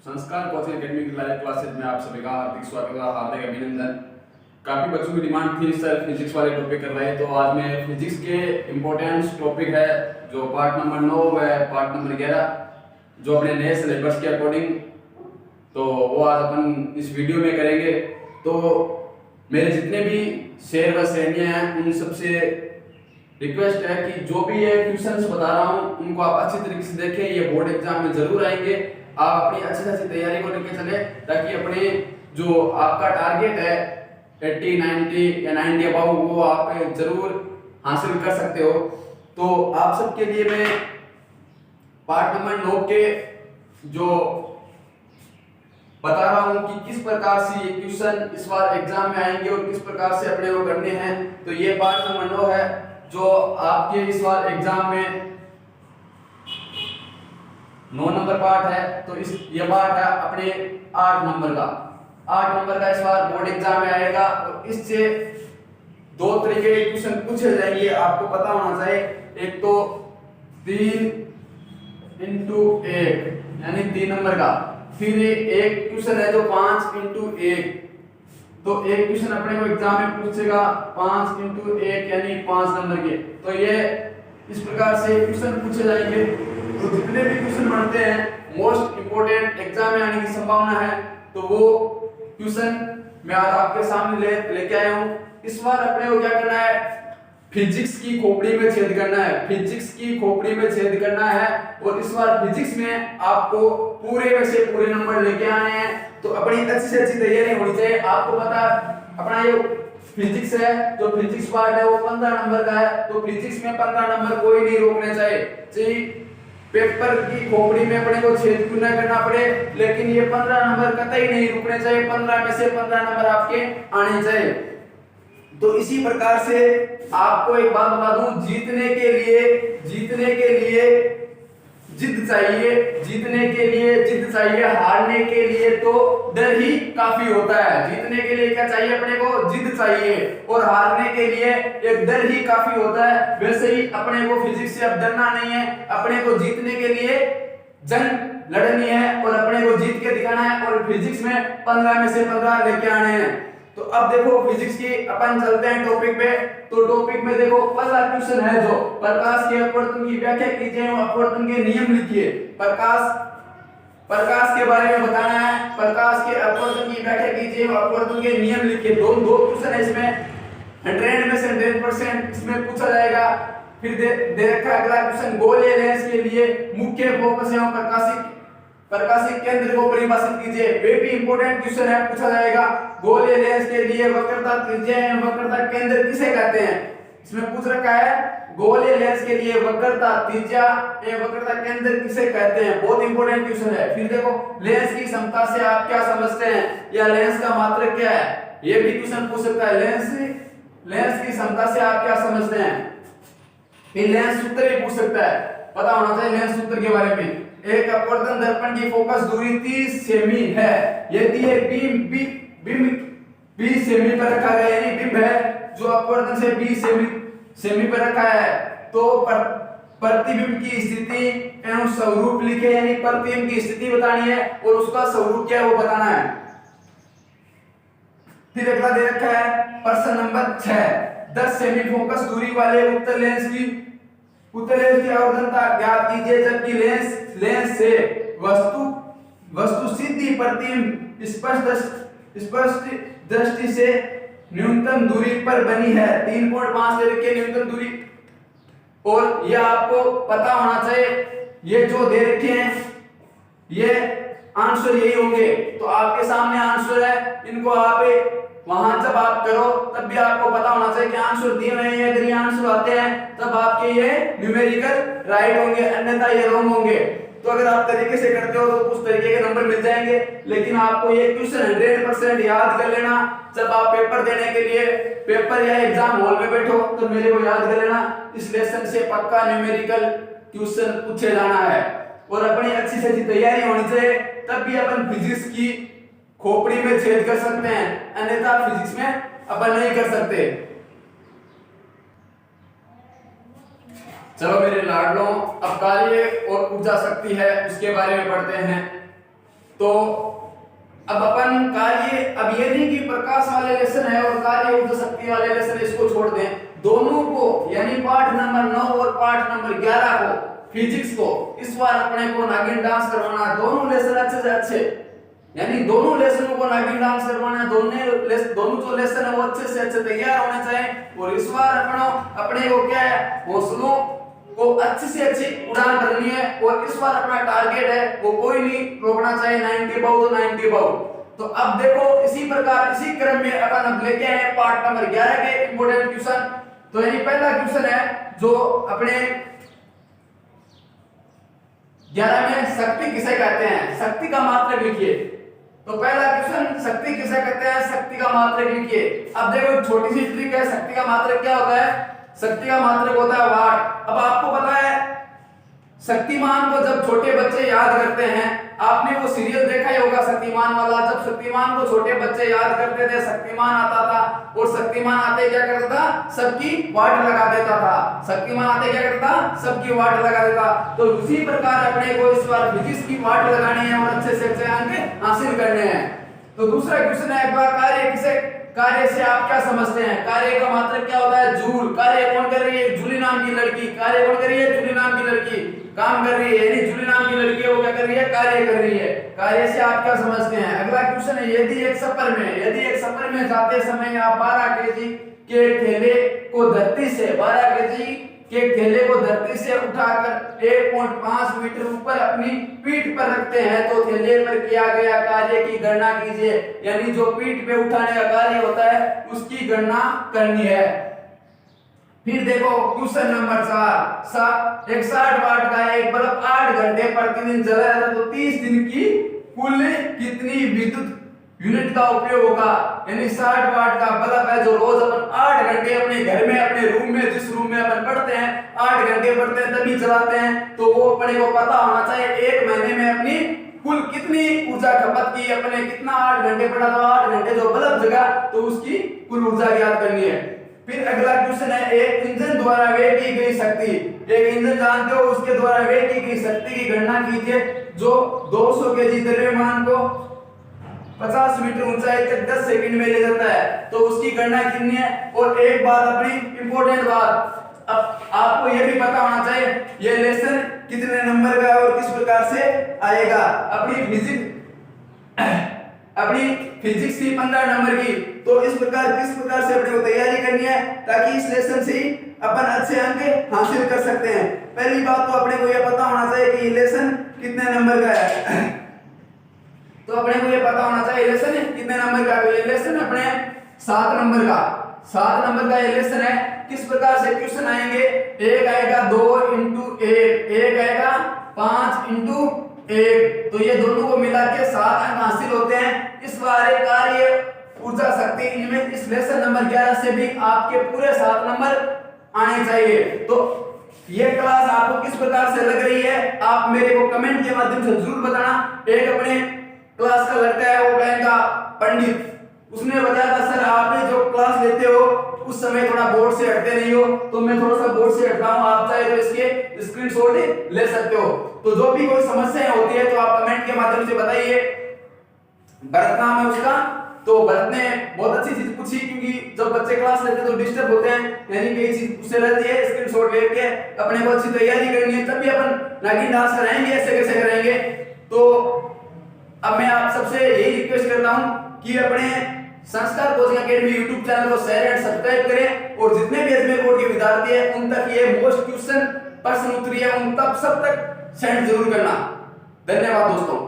संस्कार coaching academy की live classes में आप सभी का हार्दिक स्वागत और हार्दिक अभिनंदन। काफी बच्चों की डिमांड थी सर फिजिक्स वाले टॉपिक कर रहे हैं, तो आज मैं फिजिक्स के इम्पोर्टेंट टॉपिक है जो पार्ट नंबर 9 है पार्ट नंबर 11 जो अपने नए सिलेबस के अकॉर्डिंग, तो वो आज अपन इस वीडियो में करेंगे। तो मेरे जितने भी शेर व सहेलियां हैं उन सबसे रिक्वेस्ट है कि जो भी ये क्वेश्चंस बता रहा हूँ उनको आप अच्छी तरीके से देखें, ये बोर्ड एग्जाम में जरूर आएंगे। आप अपनी अच्छी खासी तैयारी को लेकर चले ताकि अपने जो आपका टारगेट है 80, 90 या 90 अबाउ वो आप जरूर हासिल कर सकते हो। तो आप सबके लिए मैं पार्ट नंबर 9 के जो बता रहा हूं कि किस प्रकार से ये क्वेश्चन इस बार एग्जाम में आएंगे और किस प्रकार से अपने को करने हैं। तो ये पार्ट नंबर 9 है जो आपके इस बार एग्जाम में 9 नंबर पार्ट है। तो इस ये पार्ट है अपने 8 नंबर का इस बार बोर्ड एग्जाम में आएगा और इससे दो तरीके के क्वेश्चन पूछे जाएंगे, आपको पता होना चाहिए। एक तो 3x1 यानी 3 नंबर का, फिर एक क्वेश्चन है जो 5x1। तो एक क्वेश्चन अपने को एग्जाम में पूछेगा 5x1 यानी 5 नंबर के। तो ये इस प्रकार से क्वेश्चन पूछे जाएंगे। तो जितने भी क्वेश्चन बनते हैं मोस्ट इंपोर्टेंट एग्जाम में आने की संभावना है, तो वो क्वेश्चन मैं आज आपके सामने लेके आया हूं। इस बार अपने को क्या करना है, फिजिक्स की खोपड़ी में छेद करना है, फिजिक्स की खोपड़ी में छेद करना है। और इस बार फिजिक्स में आपको पूरे में से पूरे नंबर लेके आने हैं। तो अपनी अच्छी से अच्छी तैयारी होनी चाहिए। आपको पता अपना ये फिजिक्स है, जो फिजिक्स पार्ट है वो 15 नंबर का है। तो फिजिक्स में 15 नंबर कोई नहीं रोकने चाहिए पेपर की खोपड़ी में अपने को छेद क्यों ना करना पड़े, लेकिन ये 15 नंबर कतई नहीं रुकने चाहिए। 15 में से 15 नंबर आपके आने चाहिए। तो इसी प्रकार से आपको एक बात बता दूं, जीतने के लिए जिद चाहिए, हारने के लिए तो डर ही काफी होता है। जीतने के लिए क्या चाहिए अपने को, जिद चाहिए, और हारने के लिए एक डर ही काफी होता है। वैसे ही अपने को फिजिक्स से अब डरना नहीं है, अपने को जीतने के लिए जंग लड़नी है और अपने को जीत के दिखाना है। और फिजिक्स में 15 में से 15 लेके आने हैं। तो अब देखो फिजिक्स की अपन चलते हैं टॉपिक पे। तो टॉपिक में देखो पहला क्वेश्चन है जो प्रकाश के अपवर्तन की व्याख्या कीजिए और अपवर्तन के नियम लिखिए। प्रकाश के बारे में बताना है, प्रकाश के अपवर्तन की व्याख्या कीजिए और अपवर्तन के नियम लिखिए। दो क्वेश्चन है इसमें, 100 में से 100% इसमें पूछा जाएगा। फिर दे रखा है अगला क्वेश्चन, गोलीय लेंस के लिए मुख्य फोकस एवं प्रकाशिक केंद्र को परिभाषित कीजिए। वे भी इंपॉर्टेंट क्वेश्चन है, पूछा जाएगा। गोलीय लेंस के लिए वक्रता त्रिज्या एवं वक्रता केंद्र किसे कहते हैं, इसमें पूछ रखा है। गोलीय लेंस के लिए वक्रता त्रिज्या एवं वक्रता केंद्र किसे कहते हैं, बहुत इंपॉर्टेंट क्वेश्चन है। फिर देखो लेंस की क्षमता से आप क्या समझते हैं या लेंस का मात्रक क्या है, ये भी क्वेश्चन पूछ सकता है। लेंस की क्षमता से आप क्या समझते हैं। फिर लेंस सूत्र भी पूछ सकता है, पता होना चाहिए लेंस सूत्र के बारे में। एक अपवर्तन दर्पण की फोकस दूरी 30 सेमी है यदि एक बिंब 20 सेमी पर रखा गया, यानी बिंब है जो अपवर्तन से 20 सेमी पर रखा है, तो प्रतिबिंब की स्थिति एवं स्वरूप लिखे, यानी प्रतिबिंब की स्थिति बतानी है और उसका स्वरूप क्या है वो बताना है। फिर अगला दे रखा है प्रश्न नंबर 6, 10 सेमी फोकस दूरी वाले उत्तल लेंस की आवर्धनता ज्ञात कीजिए जबकि लेंस से वस्तु सीधी प्रतिबिंब स्पष्ट दृष्टि से न्यूनतम दूरी पर बनी है। 3.5 ले रखी है न्यूनतम दूरी। और यह आपको पता होना चाहिए, ये जो दे रखे हैं ये आंसर यही होंगे। तो आपके सामने आंसर है, इनको आप वहां जब आप करो तब भी आपको पता होना चाहिए कि आंसर दिए हुए हैं। अगर ये आंसर आते हैं तब आपके ये न्यूमेरिकल राइट होंगे, अन्यथा ये रॉन्ग होंगे। तो अगर आप तरीके से करते हो तो उस तरीके के नंबर मिल जाएंगे। लेकिन आपको ये क्वेश्चन 100% याद कर लेना। जब आप पेपर देने के लिए पेपर या एग्जाम हॉल में बैठो तो मेरे को याद कर लेना, इस लेसन से पक्का न्यूमेरिकल क्वेश्चन पूछे जाना है। और अपनी अच्छी से अच्छी तैयारी होनी चाहिए, तब भी अपन फिजिक्स की खोपड़ी में छेद कर सकते हैं, अन्यथा फिजिक्स में अपन नहीं कर सकते। चलो मेरे लाडलों, अब कार्य और ऊर्जा शक्ति है उसके बारे में पढ़ते हैं। तो अब अपन कार्य, अब ये नहीं कि प्रकाश वाले लेसन है और कार्य ऊर्जा शक्ति वाले लेसन है, इसको छोड़ दें, दोनों को यानी पाठ नंबर 9 और पाठ नंबर 11 को फिजिक्स को इस बार अपने को नागिन डांस करवाना है। दोनों लेसन अच्छे से अच्छे, यानी दोनों लेसनों को नागिन डांस करवाना है। दोनों जो लेसन है वो अच्छे से अच्छे तैयार होने चाहिए और इस बार अपने को क्या है, हौसलों को अच्छी से अच्छी उड़ान करनी है और इस बार अपना टारगेट है वो कोई नहीं रोकना चाहिए, 90 अबव तो 90 अबव। तो अब देखो इसी प्रकार इसी क्रम में अपन अब लेके आए पार्ट नंबर 11 के इंपॉर्टेंट क्वेश्चन। तो यानी पहला क्वेश्चन है जो अपने 11 में शक्ति किसे कहते हैं, शक्ति का मात्रक लिखिए। तो पहला क्वेश्चन शक्ति किसे कहते हैं, शक्ति का मात्रक लिखिए। अब देखो छोटी सी ट्रिक है, शक्ति का मात्रक क्या होता है, शक्ति का मात्रक होता है वाट। अब आपको पता है शक्तिमान को जब छोटे बच्चे याद करते हैं, आपने वो सीरियल देखा ही होगा शक्तिमान वाला, जब शक्तिमान को छोटे बच्चे याद करते थे, शक्तिमान आता था और शक्तिमान आते क्या करता था, सबकी वाट लगा देता था। शक्तिमान आते क्या करता था, सबकी वाट लगा देता। तो उसी प्रकार अपने को इस बार फिजिक्स की वाट लगानी है और अच्छे से अच्छे अंक हासिल करने हैं। तो दूसरा क्वेश्चन है कार्य किसे, कार्य से आप क्या समझते हैं, कार्य का मात्रक क्या होता है, जूल। कार्य कौन कर रही है, जूली नाम की लड़की। कार्य कौन कर रही है, जूली नाम की लड़की काम कर रही है, यानी जूली नाम की लड़की है वो क्या कर रही है, कार्य कर रही है। कार्य से आप क्या समझते हैं। अगला क्वेश्चन है यदि एक सफर में जाते समय आप 12 केजी के थैले को धरती से 12 केजी के थैले को धरती से उठाकर 1.5 मीटर ऊपर अपनी पीठ पर रखते हैं तो थैले पर किया गया कार्य की गणना कीजिए। यानी जो पीठ पे उठाने का कार्य होता है उसकी गणना करनी है। फिर देखो क्वेश्चन नंबर 4, एक 60 वाट का एक बल्ब 8 घंटे प्रतिदिन जला जाता है तो 30 दिन की कुल कितनी विद्युत यूनिट का उपयोग होगा। यानी 60 वाट का बल्ब है जो रोज अपन 8 घंटे अपने घर में अपने रूम में जिस रूम में अपन पढ़ते हैं 8 घंटे पढ़ते हैं तभी चलाते हैं, तो वो अपने को पता होना चाहिए एक महीने में अपनी कुल कितनी ऊर्जा खपत की, अपने कितना 8 घंटे पढ़ा तो 8 घंटे जो बल्ब जगा तो उसकी कुल ऊर्जा ज्ञात करनी है। फिर अगला क्वेश्चन है एक इंजन द्वारा व्यय की गई शक्ति, एक इंजन जानते हो उसके द्वारा व्यय की गई शक्ति की गणना कीजिए जो 200 केजी द्रव्यमान को 50 मीटर ऊंचाई तक 10 सेकंड में ले जाता है तो उसकी गणना कितनी है। और एक बात अपनी इंपॉर्टेंट बात, अब आपको यह भी पता होना चाहिए ये लेसन कितने नंबर का है और किस प्रकार से आएगा। अपनी फिजिक्स की 15 नंबर की, तो इस प्रकार किस प्रकार से अपने को तैयारी करनी है ताकि इस लेसन से अपन अच्छे अंक हासिल कर सकते हैं। पहली बात तो अपने को यह पता होना चाहिए कि ये लेसन कितने नंबर का है। तो अपने को ये पता होना चाहिए लेसन कितने नंबर का है। ये लेसन अपने 7 नंबर का ये लेसन है। किस प्रकार से क्वेश्चन आएंगे, एक आएगा 2 × 1, एक आएगा 5 × 1, तो ये दोनों को मिला के 7 अंक हासिल होते हैं। इस बार कार्य ऊर्जा शक्ति इनमें इस लेसन नंबर 11 से भी आपके पूरे 7 नंबर आने चाहिए। तो ये क्लास आपको किस प्रकार से लग रही है आप मेरे को कमेंट के माध्यम से जरूर बताना। एक अपने क्लास का लड़का है वो कहेगा पंडित, उसने बताया था सर आपने जो क्लास लेते हो उस समय थोड़ा बोर्ड से हटते नहीं हो, तो मैं थोड़ा सा बोर्ड से हटता हूं, आप चाहे तो इसके स्क्रीनशॉट ले सकते हो। तो जो भी कोई समस्याएं होती है तो आप कमेंट के माध्यम से बताइए। भरत नाम है उसका, तो भरत ने बहुत अच्छी चीज पूछी क्योंकि जब बच्चे क्लास लेते हैं तो डिस्टर्ब होते हैं, यानी कई चीज उससे रहती है, स्क्रीनशॉट लेके अपने को अच्छी तैयारी करनी है तभी अपन नागिन डांस कराएंगे, ऐसे कैसे कराएंगे। तो अब मैं आप सबसे यही रिक्वेस्ट करता हूं कि अपने संस्कार कोचिंग एकेडमी YouTube चैनल को शेयर एंड सब्सक्राइब करें और जितने भी अजमेर बोर्ड के विद्यार्थी हैं उन तक ये मोस्ट क्वेश्चन प्रश्न उत्तरी है उन तक सब तक सेंड जरूर करना। धन्यवाद दोस्तों।